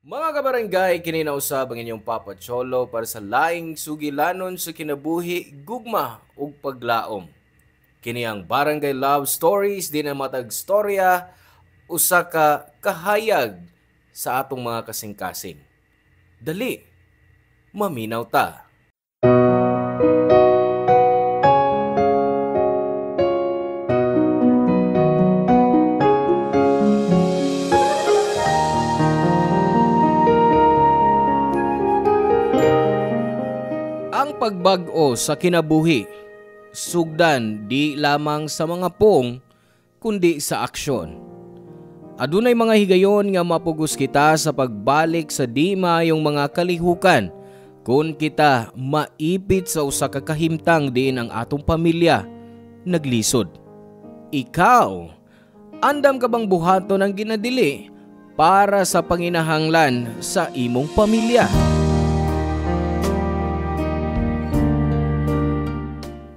Mga kabarangay, kininausab ang inyong Papa Cholo para sa laing sugilanon sa kinabuhi, gugma ug paglaom. Kini ang Barangay Love Stories, di na matag storya, usa ka kahayag sa atong mga kasing-kasing. Dali, maminaw ta. Ang pagbag-o sa kinabuhi, sugdan di lamang sa mga pong, kundi sa aksyon. Adunay mga higayon nga mapugos kita sa pagbalik sa di maayong mga kalihukan kung kita maipit sa usa ka kahimtang diin ang atong pamilya naglisod. Ikaw, andam ka bang buhaton ang ginadili para sa panginahanglan sa imong pamilya?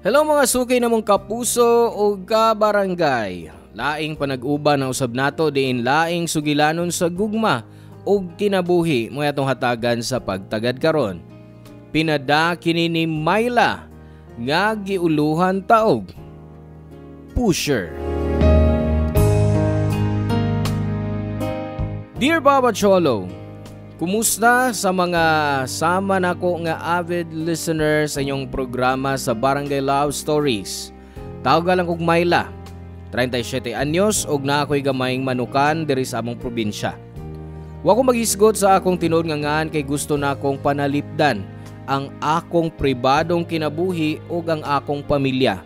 Hello mga sukay namong kapuso o kabarangay. Laing panag-uban na usab nato diin laing sugilanon sa gugma o kinabuhi mo atong hatagan sa pagtagad karon. Pinada kini ni Myla nga giuluhan taog. Pusher. Dear Papa Cholo, kumusta sa mga sama nako nga avid listener sa inyong programa sa Barangay Love Stories? Tawag lang kog Myla, 37 anyos og na ako'y gamayng manukan diri sa among probinsya. Wa ko maghisgot sa akong tinud nga ngan kay gusto na akong panalipdan ang akong pribadong kinabuhi ug ang akong pamilya.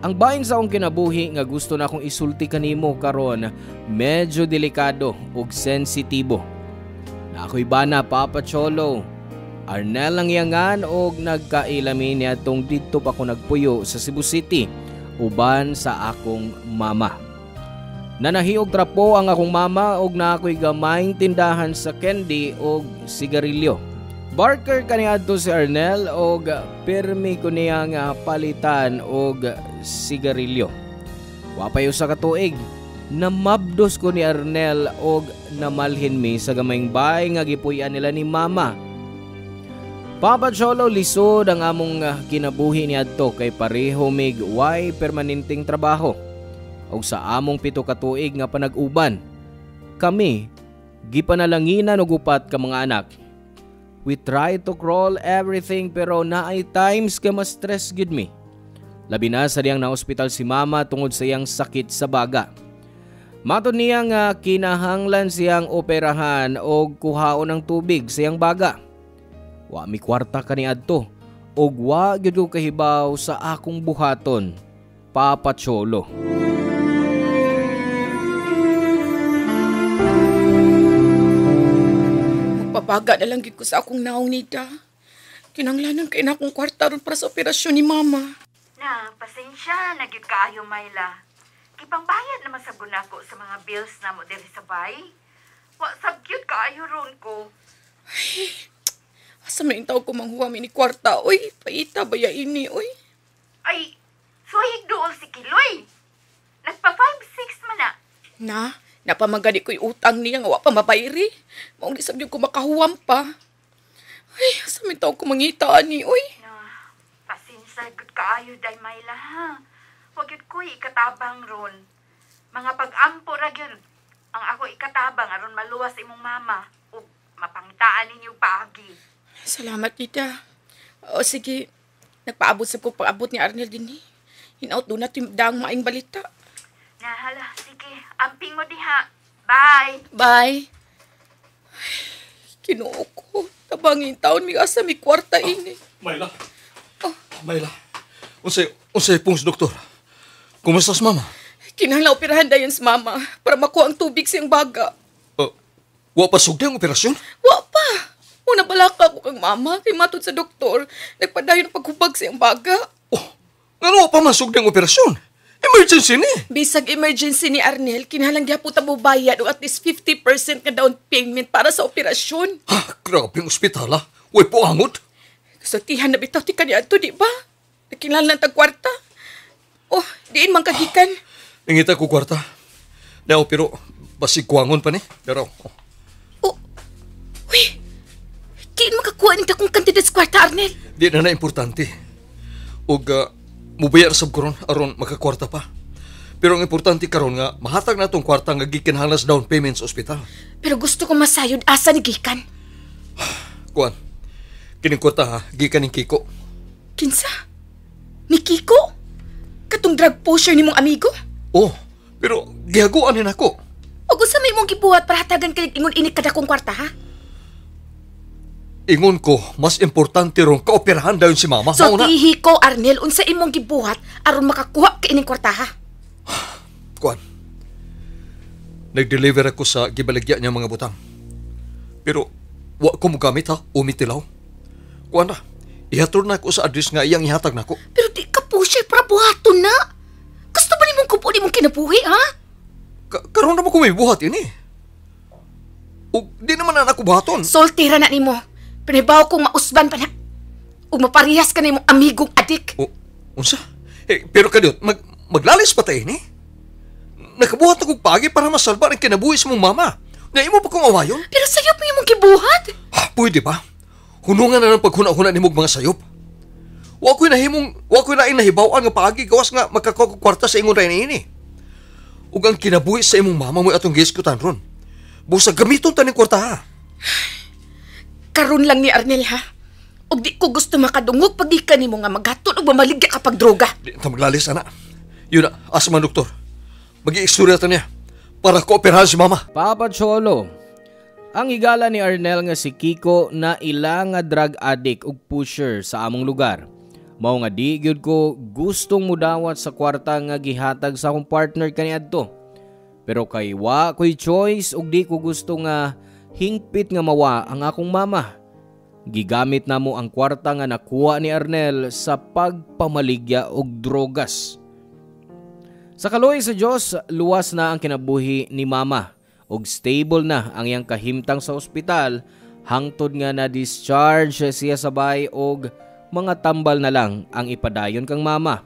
Ang bahin sa akong kinabuhi nga gusto na akong isulti kanimo karon medyo delikado ug sensitibo. Na ako'y bana, Papa Cholo. Arnel lang yangan og nagkailami niya tong dito pa ko nagpuyo sa Cebu City uban sa akong mama. Nanahiog trapo ang akong mama og na ako'y gamayng tindahan sa candy og sigarilyo. Barker kaniadto si Arnel og pirmi ko niya nga palitan og sigarilyo. Wapay usa ka tuig. Namabdos ko ni Arnel og namalhin mi sa gamayng bahay nga gipuy-an nila ni mama. Papa Cholo, lisod ang among kinabuhi niadto kay pareho mig way permanenteng trabaho. Og sa among 7 ka tuig nga panag-uban, kami gipanalanginan og upat ka mga anak. We try to crawl everything pero naay times ka mas stress gid mi. Labi na sa diyang na ospital si mama tungod sa iyang sakit sa baga. Matod niya nga kinahanglan siyang operahan o kuhaon ng tubig sa iyang baga. Wa mi kwarta kaniadto og wa gyud ko kahibaw sa akong buhaton, Papa Cholo. Magpapaga na lang gid ko sa akong naong nida. Kinanglanan kay na akong kwarta ron para sa operasyon ni mama. Na, pasensya, nagyud kaayo, Myla. Ipangbayad naman sa gunako sa mga bills na mo diri sa bay. Wa sagyud kaayo ron ko. Ay, asa man intaw ko manghuwami ni kwarta, oy. Paita baya ini, oy. Ay, suhig dool si Kiloy. Nagpa 5-6 man na. Napamagani ko'y utang niya nga wa pa mabayri. Maong di sabi ko makahuwam pa. Ay, asa man intaw ko mangitaan ni, oy. Na, pasensya gud kaayo day, Myla, ha. Wag yun ko ikatabang ron. Mga pag-ampo ra gyud ang ako ikatabang aron maluwas imong mama ug mapangitaan ninyo paagi. Salamat, tita. O sige, nagpaabot sa ko pag-abot ni Arnel din eh. Hinaut doon natin daang maing balita. Nahala, sige. Amping mo diha. Bye! Bye! Ay, Kinuo ko. Tabangin taon, may asa, may kwarta ini. Myla. Oh. Myla. Unsay pong doktor. Kumusta si mama? Kinahanglan operahan dayon sa mama para makuha ang tubig siyang baga. Wa pa sugdi ang operasyon? Wa pa! Una balaka ko kang mama kay matod sa doktor. Nagpadayon ang paghubag siyang baga. Oh, nga wa pa man sugdi ang operasyon? Emergency ni. Bisag emergency ni Arnel, kinahanglan gyapon ta mo bayad og at least 50% nga down payment para sa operasyon. Ha, grabe ang ospital ha. Way po angot. Kasatihan na bitaw ti kaniadto, di ba? Nakinahanglan tag kwarta. Oh, diin man kagikan. Nangita ko kwarta. Pero basig kuwangon pa ni. Pero, Oh, makakuha nito kung kantidad sa kwarta, Arnel. Di na importante. Ug mubayar sab karon aron makakwarta pa. Pero ang importante karon nga mahatag na tong kwarta nga gikinahanglan sa down payment sa ospital. Pero gusto ko masayod asa ni Gikan. Kuan. Kining kwarta ha, gikan ning Kiko. Kinsa? Ni Kiko? Katong drug pusher ni mong amigo? Oh, pero gihaguan din ako. O gusto may mong gibuhat para hatagan kayo ingon inik kada kong kwarta, ha? Ingon ko, mas importante ron kaoperahan dayon si mama. So, Mauna. tihi ko, Arnel, unsa imong gibuhat aron makakuha ka ining kwarta, ha? Kuan. Nag-deliver ako sa gibaligya niya mga butang. Pero, wa ko mogamit ha, umitilaw. Kuan na, ihatod na ako sa address nga iyang ihatag na ko. Pero di ka pusher para buhaton na. Gusto ba ni mong kupo ni mong kinabuhi, ha? Karon naman ko may buhat yun eh. O, di naman na ako buhaton. Soltira na nimo. Pinibaw kong mausban pa na. O maparihas ka na imong amigong adik. O, unsa? Pero kadiyot, maglalis pa tayo ni? Nakabuhat ako pagi para masalba ang kinabuhi sa mong mama. Na imo pa kong awayon? Pero sayop mo imong gibuhat. Pwede ba? Hunungan na ng paghuna-huna ni mong mga sayop. Wa ko'y laing nahibawan nga paagi gawas nga makakakwarta sa ingon rin ini. Ug ang kinabuhi sa imong mama mo atong giskutan ron. Busa gamiton taning kwarta ha. Karon lang ni Arnel, ha? Og di ko gusto makadungog pag di ka nimo nga maghatod o mamaligya kapag droga. Di ta maglalis ana. Yun na, asa man doktor. Magi-istorya ta niya para kooperahan si mama. Papa Cholo, ang higala ni Arnel nga si Kiko na ila nga drug addict ug pusher sa among lugar. Mao nga di gyud ko gustong mudawat sa kwarta nga gihatag sa akong partner kaniadto. Pero kay wa ko'y choice ug di ko gusto nga hingpit nga mawa ang akong mama. Gigamit namo ang kwarta nga nakuha ni Arnel sa pagpamaligya og drogas. Sa kaluoy sa Dios, luwas na ang kinabuhi ni mama ug stable na ang iyang kahimtang sa ospital hangtod nga na-discharge siya sabay og mga tambal na lang ang ipadayon kang mama.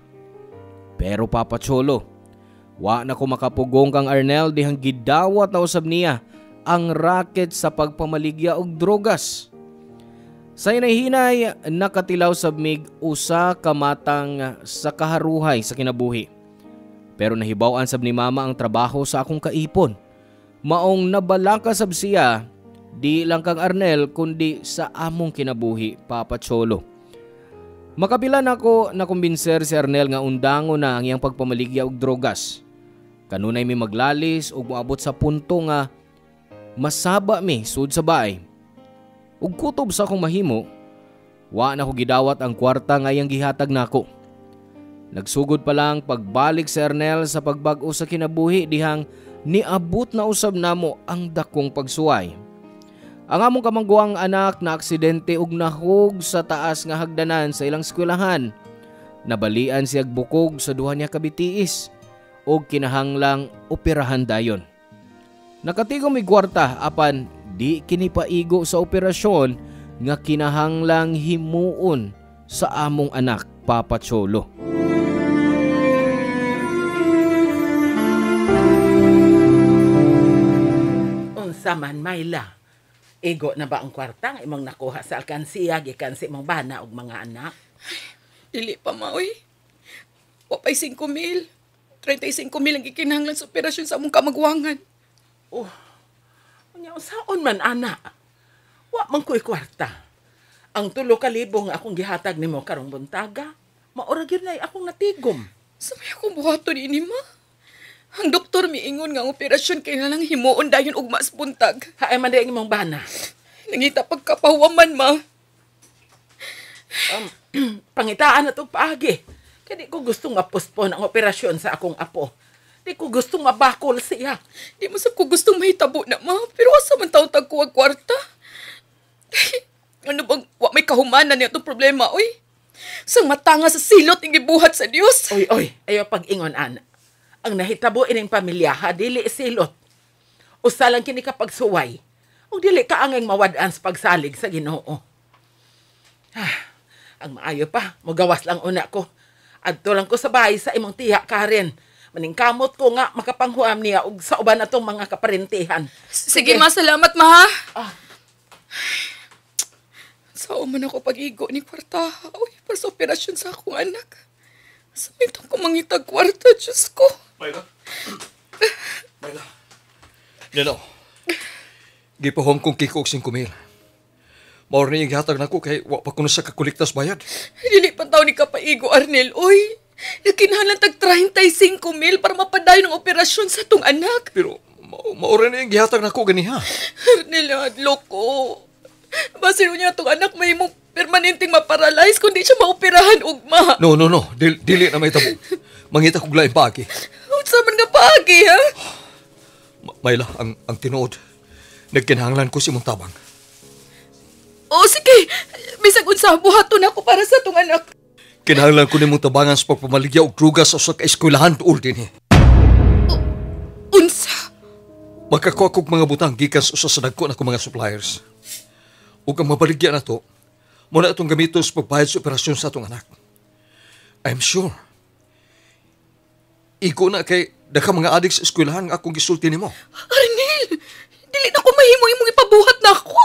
Pero Papa Cholo, wa na ko makapugong kang Arnel dihang gidawat na usab niya ang racket sa pagpamaligya og drogas. Sa hinay nakatilaw sabmig usa ka matang sa kaharuhay sa kinabuhi. Pero nahibaw-an sab ni mama ang trabaho sa akong kaipon. Maong nabalaka sab siya di lang kang Arnel kundi sa among kinabuhi, Papa Cholo. Makapilan ako na kumbinser si Arnel nga undango na ang iyang pagpamaligya og drogas. Kanunay mi maglalis ug moabot sa punto nga masaba mi sud sa baay. Ug kutob sa akong mahimo, wa na ko gidawat ang kwarta nga iyang gihatag nako. Nagsugod pa lang pagbalik si Arnel sa pagbag-o sa kinabuhi dihang niabot na usab namo ang dakong pagsuway. Ang among kamangguang anak na aksidente ug nahug sa taas nga hagdanan sa ilang eskwelahan. Nabalian siyag bukog sa duha niya kabitiis ug kinahanglang operahan dayon. Nakatigom mi kwarta apan di kini paigo sa operasyon nga kinahanglang himuon sa among anak, Papa Cholo. Unsa man, Myla? Igo na ba ang kwarta nga imong nakuha sa alkansiya gikan sa imong bana ug mga anak? Dili pa, maoy. Wapay 5,000. 35,000 ang gikinahanglan sa operasyon sa among kamagwangan. Oh, unya unsaon man, ana? Wa man ko'y kwarta. Ang 3,000 nga akong gihatag nimo karong buntaga, maura gyud nay akong natigom. Sa may akong buhaton ini, ma? Ang doktor miingon nga ang operasyon kay nalang himuon dayon ug mas buntag. Haay man day imong bana. Nangita pagkapahuwaman, ma. Pangitaan na itong paagi. Kaya di ko gustong ma-postpone ang operasyon sa akong apo. Di ko gustong mabakol siya. Di mo sab ko gustong mahitabo na, ma. Pero asa man tawtag ko ang kwarta? Ano bang may kahumanan niya itong problema, oy? Sang matanga sa silot ang gibuhat sa Dios. Oy, ayaw pag-ingon, ana. Ang nahitabo ining pamilyaha, dili silot. Usa lang kini kapag suway. O dili ka angeng mawadaan sa pagsalig sa Ginoo. Ang maayo pa, magawas lang una ko. Adto lang ko sa bahay sa imong tiya, Karen. Maningkamot ko nga makapanghuam niya og sa uban atong mga kaparentihan. Sige, ma, salamat, ma. Ah. So, man ako pag-igo ni kwarta. Uy, para sa operasyon sa akong anak. Sa mitong ko mangitag kwarta, Diyos ko. Mayla. Nino. Gipahom kong kiko og 5,000. Maor na yung gihatag na ko kay wa pa kuno sa kakuliktas bayad. Dili pa taon ni kapaigo, Arnel. Uy, nakinahanglan tag 35,000 para mapadayon ang operasyon sa tong anak. Pero maor na yung gihatag na ko ganiha. Arnel, loko. Basin niya tong anak may mong permanenteng maparalyze kung di siya maoperahan ugma. No. Dili na may tabo. Mangita kog lain pagi. Unsa man nga paagi, ha? Mayla, ang tinuod. Nagkinahanglan ko si mong tabang. O, sige. Bisag unsa, buhaton ako para sa tong anak. Kinahanglan ko ni mong tabangan sa pagpamaligya og drugas sa usa ka eskwelahan tuol din eh. Unsa? Magkakuha kog mga butang gikan sa usa sa dagko na ko mga suppliers. Ug ang mabaligya na to, muna itong gamiton sa pagbayad sa operasyon sa atong anak. I'm sure. Iko na kay daghang mga adik sa eskwelahan nga akong gisulti nimo. Arnel, dili na ko mahimo imong ipabuhat na ako.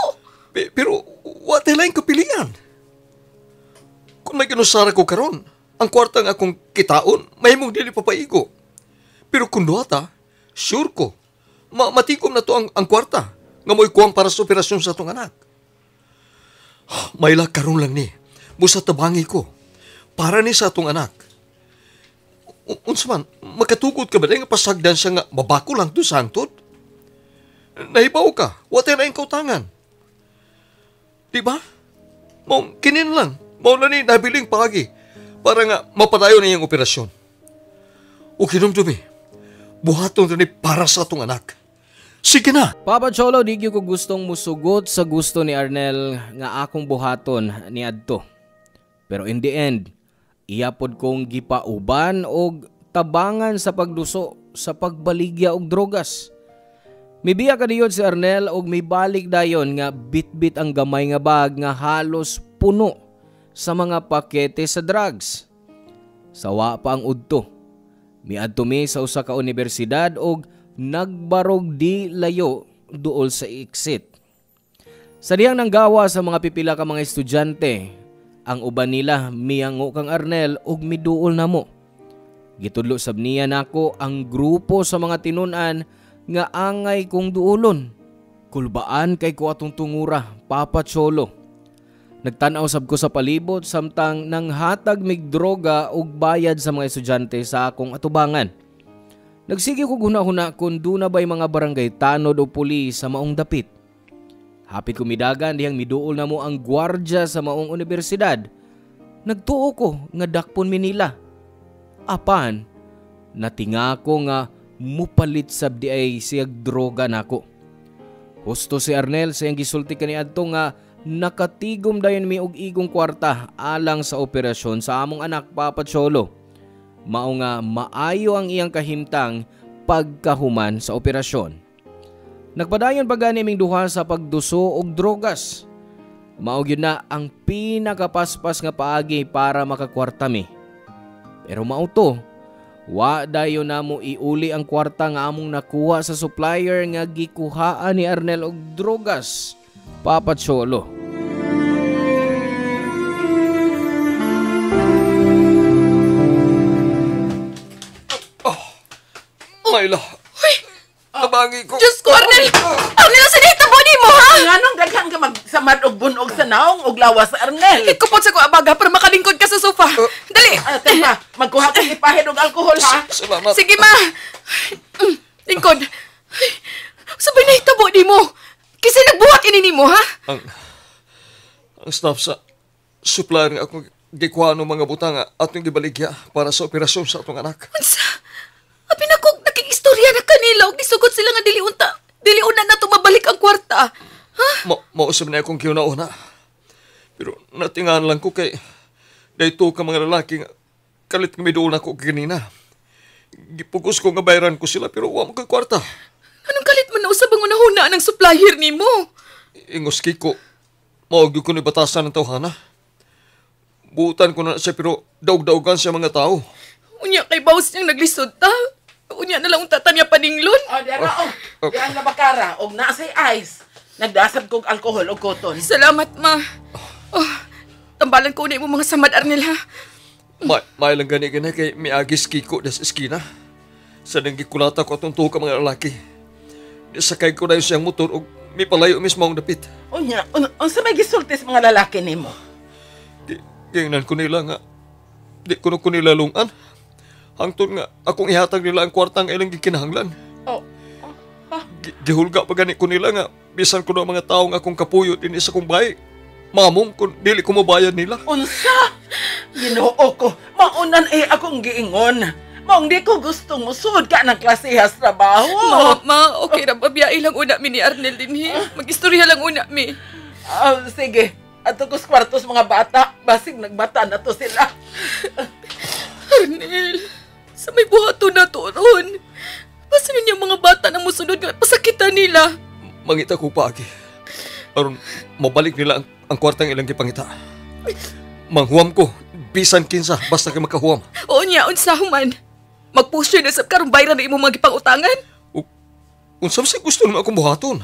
Pero wa tay laing kapilian. Kung may kinusara ko karon, ang kwarta nga akong kitaon, mahimong dili papaigo. Pero kung duha sure ko, matikom na to ang kwarta nga mo'y kuwang para sa operasyon sa atong anak. Mayla karon lang ni, musa tabangi ko, para ni sa atong anak. Unsa man, makatugod ka ba nga pasagdan siya nga mabako lang to sa hangtod? Nahibaw ka, wala na yung kautangan. Diba? Kinin lang, na ni nabiling pagi para nga mapadayon na yung operasyon. O kinumdumi, buhaton na ni para sa atong anak. Sige na! Papa Cholo, di ko gustong musugot sa gusto ni Arnel nga akong buhaton ni adto. Pero in the end, iyapod kong gipauban og tabangan sa pagduso sa pagbaligya og drogas. Mibiya ka diyon si Arnel og may balik dayon nga bit-bit ang gamay nga bag nga halos puno sa mga pakete sa drugs. Sawa pa ang udto. Miadto mi sa usa ka universidad og nagbarog di layo duol sa exit. Sa diyang nanggawa sa mga pipila ka mga estudyante, ang uban nila miyango kang Arnel og miduol namo. Gitudlo sab niya nako ang grupo sa mga tinun-an nga angay kong duolon. Kulbaan kay ko atong tungura, Papa Cholo. Nagtanaw sab ko sa palibot samtang nanghatag mig droga og bayad sa mga estudyante sa akong atubangan. Nagsige ko guna-huna kung doon na ba'y mga barangay tanod o pulis sa maong dapit. Hapit ko midagan dihang miduol na mo ang gwardya sa maong universidad. Nagtuo ko nga dakpon mi nila. Apan, natinga ko nga mupalit sab di ay siyag droga nako. Husto si Arnel sa iyang gisulti kaniadto nga nakatigom dayon mi og igong kwarta alang sa operasyon sa among anak, Papa Cholo. Mao nga maayo ang iyang kahimtang pagkahuman sa operasyon. Nagpadayon pa gani ming duha sa pagduso og drogas. Mao gyud na ang pinakapaspas nga paagi para makakwarta mi. Pero mao to, wa dayon namo iuli ang kwarta nga among nakuha sa supplier nga gikuhaan ni Arnel og drogas, Papa Cholo. Mayla, tabangi ko. Diyos ko, Arnel! Arnel, sa dito mo ni mo, ha? Nga nung daghan ka magsamad og bunog sa naong og lawas sa Arnel. Ikupot sa ko abaga para makalingkod ka sa sofa. Dali! Teka, magkuha ka ipahid og alkohol, ha? Salamat. Sige, ma. Lingkod. Sabay na hitabo ni mo. Kasi nagbuhat ini ni mo, ha? Ang staff sa supplier nga akong gikuha ng mga butang atong gibaligya para sa operasyon sa atong anak. Unsa? Abi na kong nakiistorya na kanila og nisugot sila nga diliuna na tumabalik ang kwarta. Ha? Mausap na akong kiuna-una. Pero natingan lang ko kay dayto ka mga lalaki nga kalit kami doon ako kanina. Gipugos ko nga bayaran ko sila pero wa mo kwarta. Anong kalit man na usab ang unahuna ng supplier ni mo? Ingos kiko, maugyo ko ni batasan ng tawhana. Buutan ko na siya pero daog-daogan siya mga tao. Unya kay bawas niyang naglisod ta. Unya na lang tatan niya paninglon. Diyan na, diyan na bakara og naasay ice. Nagdasad kog alkohol og cotton. Salamat, ma. Oh, tambalan ko na mo mga samad, Arnel, ha? May lang gani kay miagis Kiko das eskina. Sa nang gikulata ko atong tuka mga lalaki. Sakay ko na siyang motor o may palayo mismo ang dapit. Unya, unsa may gisulti sa mga lalaki nimo? Gingnan ko nila nga. Di ko nila lungan. Hangtod nga akong ihatag nila ang kwartang ilang gikinahanglan. Oh. Gihulga pa gani ko nila nga bisan ko na mga taong akong kapuyo din sa kong bahay. Mamong kung dili ko mabayad nila. Unsa? Ginoo ko, maunan akong giingon. Maong di ko gustong musud ka ng klasehas trabaho. Ma, okay ra ba? Biyay lang una mi ni Arnel din, he. Mag-istorya lang una mi. Sige, ato ko sa kwartos mga bata. Basig nagbata na to sila. Arnel, sa may buhato na to ron. Basta ninyo mga bata na musunod nga pasakitan nila. Mangita ko pa, Aki. Aron, mabalik nila ang kwartang ilang gipangita. Manghuam ko, bisan kinsa, basta kay makahuam. Oo niya, unsa human. Mag-push yun sa karong bayran na imong mga gipangutangan. Unsam si gusto naman akong buhaton.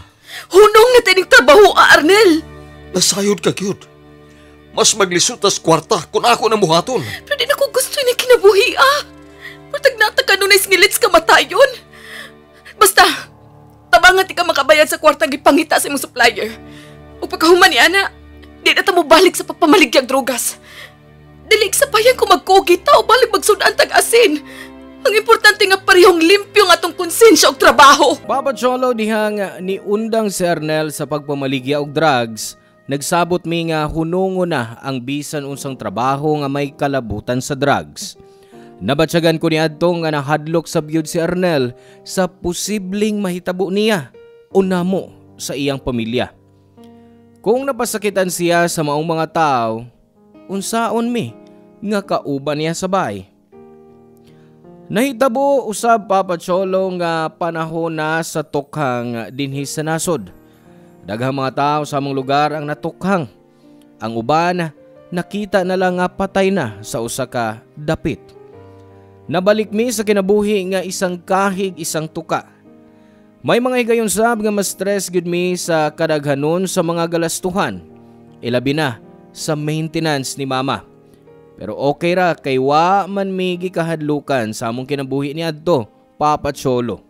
Hunong na tining trabaho, Arnel. Nasayod ka, cute. Mas maglisot tas kwarta kung ako na buhaton. Pero di na ko gusto yung kinabuhi, Purtag natag nun ay snilits ka matayon. Basta, tabangan ti ka makabayad sa kwartang gipangita sa imong supplier. O pagkahuman ni Ana, di na ta mo balik sa papamaligyang drogas. Dili sa bayan ko magkugita o balik magsudan tag-asin. Ang importante nga parehong limpyo nga atong konsensya og trabaho. Papa Cholo dihang ni undang si Arnel sa pagpamaligya og drugs, nagsabot mi nga hunungo na ang bisan unsang trabaho nga may kalabutan sa drugs. Nabatyagan ko ni adto nga nahadlok sa byud si Arnel sa posibleng mahitabo niya o namo sa iyang pamilya. Kung napasakitan siya sa maong mga tao, unsaon mi nga kauban niya sa bay. Nahitabo usab Papa Cholo nga panahon na sa tukhang dinhi sa nasod. Daghang mga tao sa among lugar ang natukhang. Ang uban nakita na lang nga patay na sa usa ka dapit. Nabalik mi sa kinabuhi nga isang kahig isang tuka. May mga higayon sab nga mas stress gud mi sa kadaghanon sa mga galastuhan. Ilabi na sa maintenance ni mama. Pero okay ra kay wa man mi gikahadlukan sa among kinabuhi ni adto, Papa Cholo.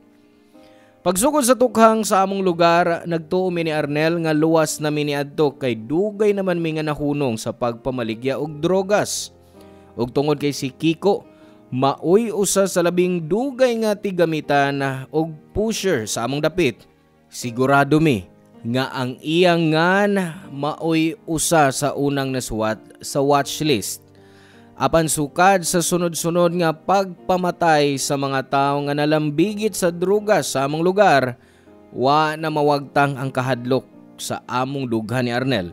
Pagsugod sa tukhang sa among lugar, nagtuo mi ni Arnel nga luwas na mi ni adto kay dugay naman mi nga nahunong sa pagpamaligya og drogas. Ug tungod kay si Kiko, maoy usa sa labing dugay nga tigamitan og pusher sa among dapit. Sigurado mi nga ang iyang ngan maoy usa sa unang nasuwat sa watchlist. Apan sukad sa sunod-sunod nga pagpamatay sa mga tao nga nalambigit sa drugas sa among lugar, wa na mawagtang ang kahadlok sa among dughan ni Arnel.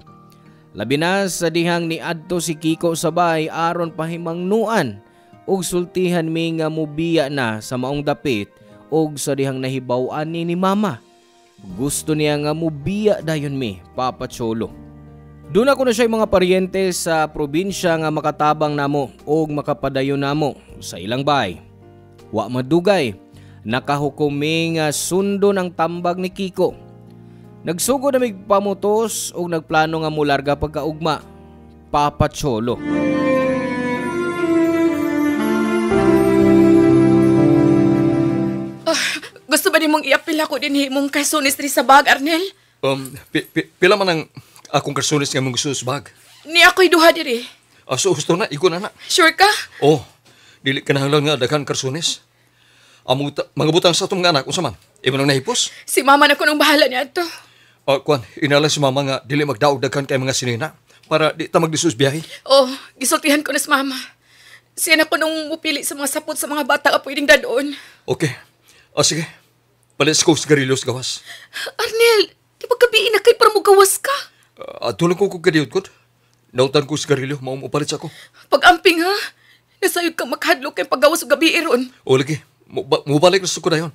Labi na sa dihang ni adto si Kiko sa bay aron pahimangnuan ug sultihan mi nga mubiya na sa maong dapit ug sa dihang nahibaw-an ni mama. Gusto niya nga mubiya dayon mi, Papa Cholo. Doon ako na siya mga paryente sa probinsya nga makatabang namo o makapadayon namo sa ilang bay. Wa madugay, nakahukumi nga sundo ng tambag ni Kiko. Nagsugod na migpamutos o nagplano nga mularga pagkaugma, Papa Cholo. Gusto ba nimong iapil ako din himong kasunis rin sa bag, Arnel? Pila man ang akong karsunis nga mong gusto sa bag? Ni ako'y duha diri. So gusto na, iko na. Sure ka? Oh, dili ka na lang nga daghan karsunis. Mga butang sa itong anak, unsa man? Iba nang nahipos? Si mama na ko nung bahala niya ito. Kwan, inalang si mama nga dili magdaog daghan kay mga sinina para di ta magdisus biyahe. Oh, gisultihan ko na sa mama. Siya na ko nung mupili sa mga sapot sa mga bata nga pwedeng dadoon. Okay. Sige. Palis ko sigarillos gawas. Arnel, di ba gabiin na kay para mo gawas ka? Tulong ko kadiyot ko. Nautan ko sigarilyo, maupalit sa ako. Pag-amping ha? Nasayod kang makahadlok kay paggawas o gabi ron. O lagi, mubalik na sa ko na yun.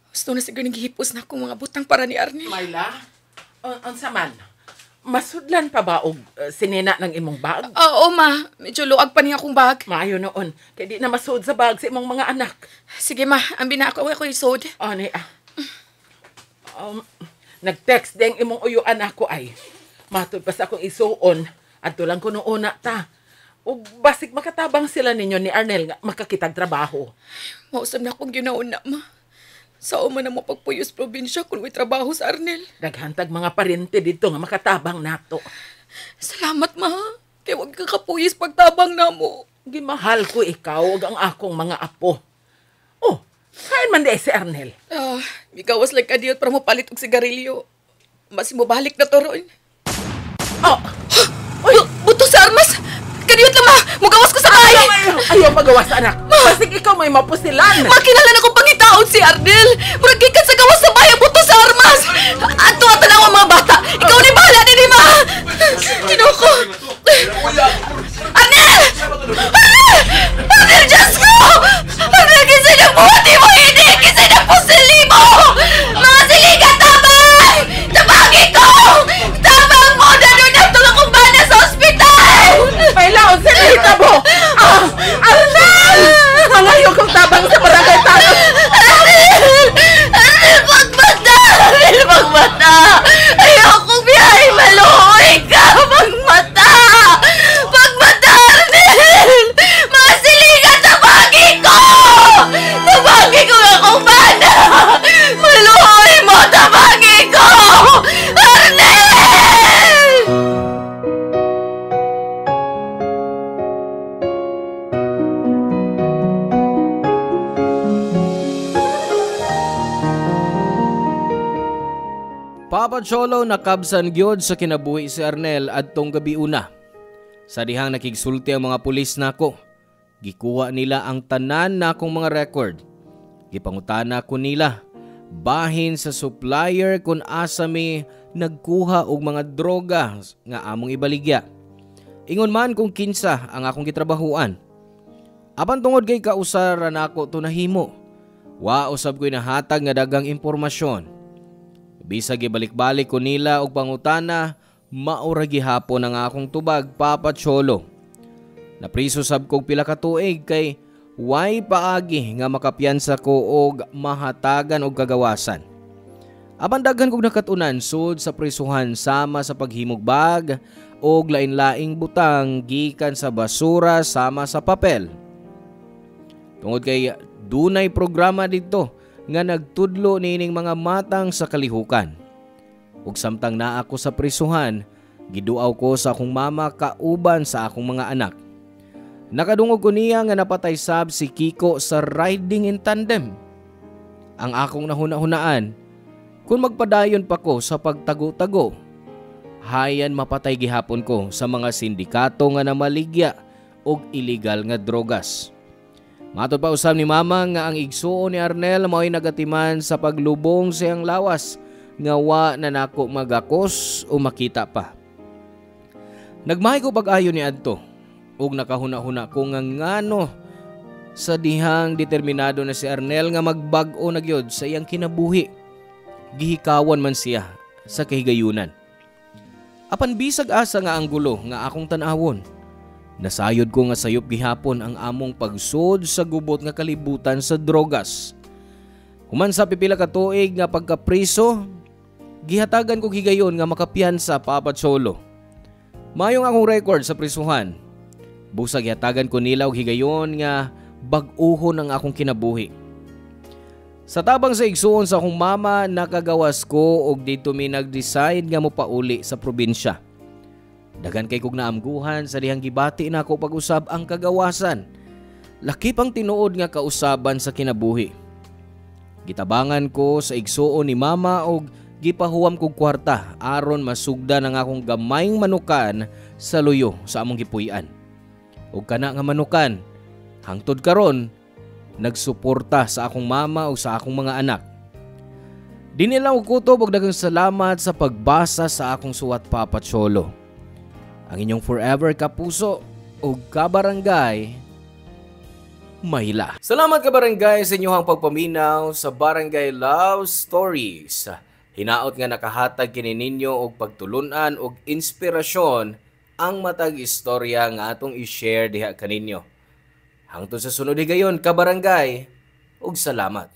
Gusto na siguro naghihipos na akong mga butang para ni Arnel. Myla, unsa man? Masudlan pa ba og sinina ng imong bag? Oo, ma. Medyo luag pa niya akong bag. Maayo noon. Kaya di na masud sa bag sa imong mga anak. Sige, ma. Ambi na ako. Ako isod. Ni Nag-text ding imong uyuan ako ay. Matod pa sa akong isuon. Adto lang ko noong una ta. O basig makatabang sila ninyo ni Arnel nga makakitag trabaho. Mausap na akong ginauna, ma. Sao man na mo pagpuyos probinsya kung may trabaho sa Arnel. Daghantag mga parente dito nga makatabang nato. Salamat, ma. Kaya huwag ka kapuyos pagtabang na mo. Gimahal ko ikaw ug ang akong mga apo. Oh, saan man di si Arnel? Migawas lang ka diyot para mo palit og sigarilyo. Mas mo balik na to ron. Oh, Uy, buto sa armas! Kadiyot lang, ma! Mugawas ko sa bahay! ayaw magawas anak. Basig ikaw may mapusilan. Makinala akong pangitaon si Arnel! Murag gikan sa gawas sa bahay, buto sa armas! Ato lang ang mga bata! Ikaw ni bahala din, ma! Kinuko! Arnel! Arnel! Arnel, Diyos ko! Arnel, kasi na buhati mo, hindi! Kasi na pusili mo! Mga siligan, tabang! Tabagi ko! Tabang mo! Nanunap tulong kong bana sa ospital! May laon sa lita mo! Arnel! Malayo kong tabang sa barangay tayo! Arnel! Arnel, pagmata! Arnel, pagmata! Ayokong biyahe, maluhoy ka! Pagmata! Pagmata, Arnel! Mga siligan, tabagi ko! Tabagi ko akong bana! Maluhoy mo, tabagi ko! Arnel! Papa Cholo nakabsan gyud sa kinabuhi si Arnel adtong gabi una. Sa dihang nakigsulti ang mga pulis nako, gikuha nila ang tanan nakong mga record. Gipangutana ko nila bahin sa supplier kung asa mi nagkuha og mga droga nga among ibaligya. Ingon man kung kinsa ang akong gitrabahuan. Apan tungod kay kausara nako to nahimo, wa usab ko'y nahatag nga dagang impormasyon. Bisag ibalik-balik ko nila og pangutana, maura gihapon ang akong tubag, Papa Cholo. Napriso sab kog pila ka tuig kay way paagi nga makapiyansa ko og mahatagan og kagawasan. Apan daghan kog nakatunan sud sa prisuhan sama sa paghimog bag og lain-laing butang gikan sa basura sama sa papel. Tungod kay dunay programa dito nga nagtudlo nining mga matang sa kalihukan. Ug samtang naa ako sa prisuhan, giduaw ko sa akong mama kauban sa akong mga anak. Nakadungog ko niya nga napatay sab si Kiko sa riding in tandem. Ang akong nahuna-hunaan, kung magpadayon pa ko sa pagtago-tago, hayan mapatay gihapon ko sa mga sindikato nga namaligya og illegal nga drogas. Matod pa usab ni mama nga ang igsuon ni Arnel mao'y nagatiman sa paglubong sa iyang lawas nga wa na nako magakos o makita pa. Nagmahay ko pag-ayo ni adto ug nakahuna-huna ko nga ngano sa dihang determinado na si Arnel nga magbag-o na gyud sa iyang kinabuhi. Gihikawan man siya sa kahigayunan. Apan bisag asa nga ang gulo nga akong tan-awon. Nasayod ko nga sayop gihapon ang among pagsud sa gubot nga kalibutan sa drogas. Human sa pipila ka tuig nga pagkapriso, gihatagan ko higayon nga makapiyansa, Papa Cholo. Mayong akong record sa prisuhan. Busa gihatagan ko nila og higayon nga bag-uhon ang akong kinabuhi. Sa tabang sa igsuon sa akong mama, nakagawas ko og dito mi nag-decide nga mopauli sa probinsya. Dagan kay kog naamguhan sa dihang gibati na ako pag-usab ang kagawasan. Laki pang tinuod nga kausaban sa kinabuhi. Gitabangan ko sa igsuon ni mama og gipahuwam kog kwarta aron masugda ng akong gamayng manukan sa luyo sa among gipuy-an. Ug kana nga manukan, hangtod karon nagsuporta sa akong mama o sa akong mga anak. Di nila og kutob og daghang salamat sa pagbasa sa akong suwat, Papa Cholo. Ang inyong forever kapuso o kabarangay, Mayla. Salamat kabarangay sa inyong pagpaminaw sa Barangay Love Stories. Hinaot nga nakahatag kini ninyo og pagtulunan og inspirasyon ang matag istorya nga atong i-share diha kaninyo. Hangtod sa sunod higayon kabarangay, og salamat.